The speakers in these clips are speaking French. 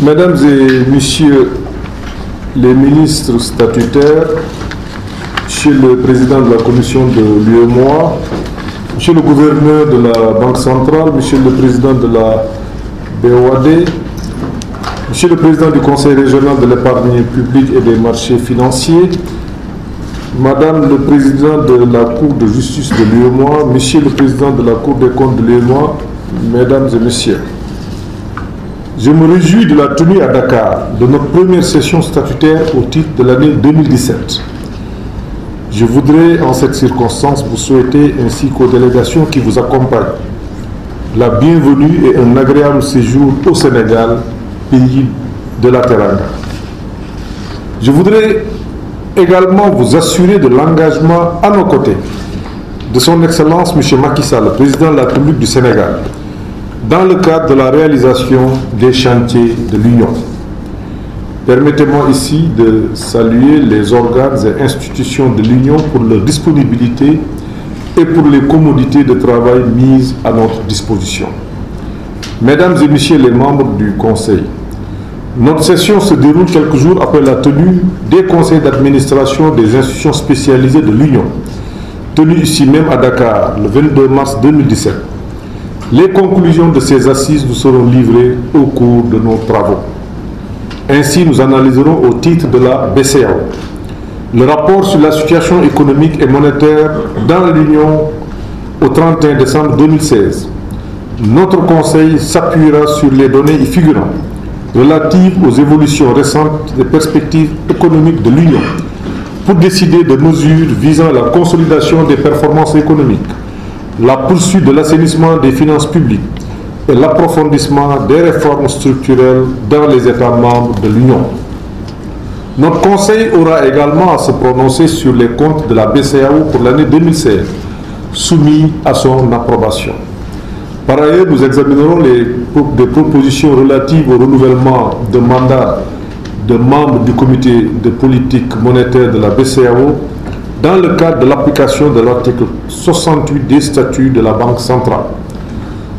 Mesdames et Messieurs les ministres statutaires, Monsieur le Président de la Commission de l'UEMOA, Monsieur le Gouverneur de la Banque centrale, Monsieur le Président de la BOAD, Monsieur le Président du Conseil régional de l'épargne publique et des marchés financiers, Madame le Président de la Cour de justice de l'UEMOA, Monsieur le Président de la Cour des comptes de l'UEMOA, Mesdames et Messieurs, je me réjouis de la tenue à Dakar de notre première session statutaire au titre de l'année 2017. Je voudrais en cette circonstance vous souhaiter ainsi qu'aux délégations qui vous accompagnent la bienvenue et un agréable séjour au Sénégal, pays de la Teranga. Je voudrais également vous assurer de l'engagement à nos côtés de son Excellence M. Macky Sall, le Président de la République du Sénégal, dans le cadre de la réalisation des chantiers de l'Union. Permettez-moi ici de saluer les organes et institutions de l'Union pour leur disponibilité et pour les commodités de travail mises à notre disposition. Mesdames et Messieurs les membres du Conseil, notre session se déroule quelques jours après la tenue des conseils d'administration des institutions spécialisées de l'Union, tenue ici même à Dakar le 22 mars 2017. Les conclusions de ces assises nous seront livrées au cours de nos travaux. Ainsi, nous analyserons au titre de la BCEAO le rapport sur la situation économique et monétaire dans l'Union au 31 décembre 2016. Notre Conseil s'appuiera sur les données y figurant relatives aux évolutions récentes des perspectives économiques de l'Union pour décider de mesures visant la consolidation des performances économiques, la poursuite de l'assainissement des finances publiques et l'approfondissement des réformes structurelles dans les États membres de l'Union. Notre Conseil aura également à se prononcer sur les comptes de la BCEAO pour l'année 2016, soumis à son approbation. Par ailleurs, nous examinerons des propositions relatives au renouvellement de mandat de membres du comité de politique monétaire de la BCEAO dans le cadre de l'application de l'article 68 des statuts de la Banque centrale.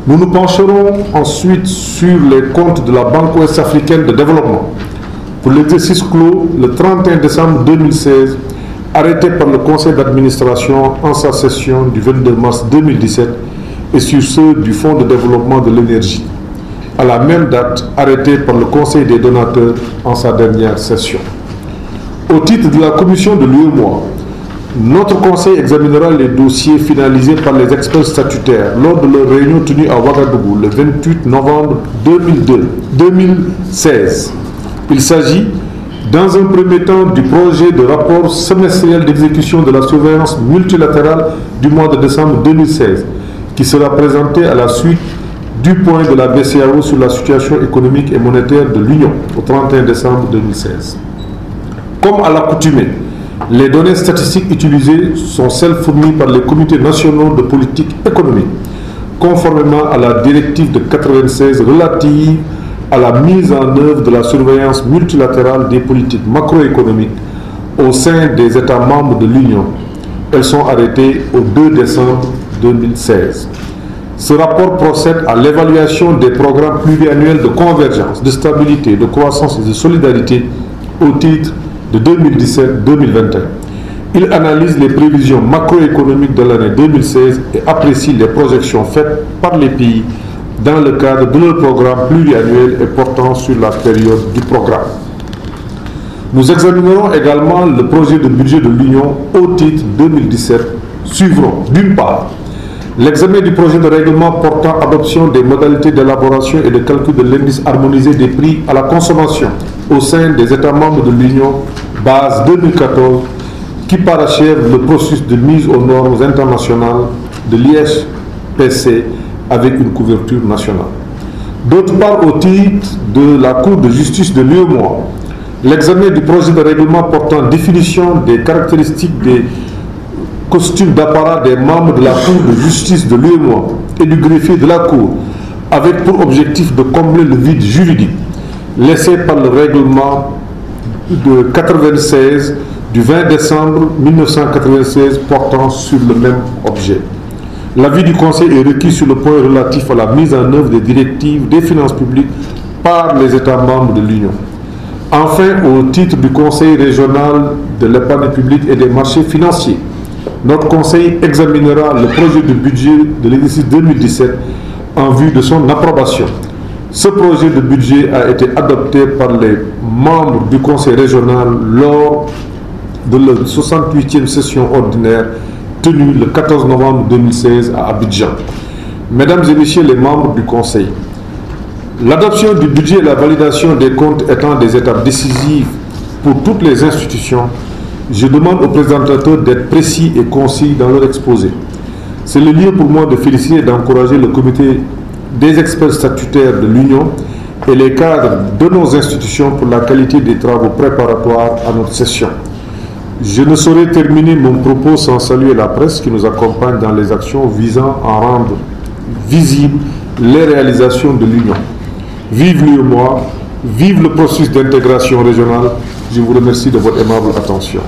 Nous nous pencherons ensuite sur les comptes de la Banque ouest-africaine de développement pour l'exercice clos le 31 décembre 2016, arrêté par le Conseil d'administration en sa session du 22 mars 2017 et sur ceux du Fonds de développement de l'énergie, à la même date arrêté par le Conseil des donateurs en sa dernière session. Au titre de la commission de l'UEMOA, notre Conseil examinera les dossiers finalisés par les experts statutaires lors de leur réunion tenue à Ouagadougou le 28 novembre 2016. Il s'agit, dans un premier temps, du projet de rapport semestriel d'exécution de la surveillance multilatérale du mois de décembre 2016, qui sera présenté à la suite du point de la BCEAO sur la situation économique et monétaire de l'Union au 31 décembre 2016. Comme à l'accoutumée, les données statistiques utilisées sont celles fournies par les comités nationaux de politique économique, conformément à la directive de 1996 relative à la mise en œuvre de la surveillance multilatérale des politiques macroéconomiques au sein des États membres de l'Union. Elles sont arrêtées au 2 décembre 2016. Ce rapport procède à l'évaluation des programmes pluriannuels de convergence, de stabilité, de croissance et de solidarité au titre de 2017-2021. Il analyse les prévisions macroéconomiques de l'année 2016 et apprécie les projections faites par les pays dans le cadre de leur programme pluriannuel et portant sur la période du programme. Nous examinerons également le projet de budget de l'Union au titre 2017. Suivront, d'une part, l'examen du projet de règlement portant adoption des modalités d'élaboration et de calcul de l'indice harmonisé des prix à la consommation au sein des États membres de l'Union, base 2014, qui parachève le processus de mise aux normes internationales de l'ISPC avec une couverture nationale. D'autre part, au titre de la Cour de justice de l'UEMOA, l'examen du projet de règlement portant définition des caractéristiques des costumes d'apparat des membres de la Cour de justice de l'UEMOA et du greffier de la Cour, avec pour objectif de combler le vide juridique laissé par le règlement de 96 du 20 décembre 1996 portant sur le même objet. L'avis du Conseil est requis sur le point relatif à la mise en œuvre des directives des finances publiques par les États membres de l'Union. Enfin, au titre du Conseil régional de l'épargne publique et des marchés financiers, notre Conseil examinera le projet de budget de l'exercice 2017 en vue de son approbation. Ce projet de budget a été adopté par les membres du Conseil régional lors de la 68e session ordinaire tenue le 14 novembre 2016 à Abidjan. Mesdames et Messieurs les membres du Conseil, l'adoption du budget et la validation des comptes étant des étapes décisives pour toutes les institutions, je demande aux présentateurs d'être précis et concis dans leur exposé. C'est le lieu pour moi de féliciter et d'encourager le comité des experts statutaires de l'Union et les cadres de nos institutions pour la qualité des travaux préparatoires à notre session. Je ne saurais terminer mon propos sans saluer la presse qui nous accompagne dans les actions visant à rendre visibles les réalisations de l'Union. Vive l'UEMOA, vive le processus d'intégration régionale. Je vous remercie de votre aimable attention.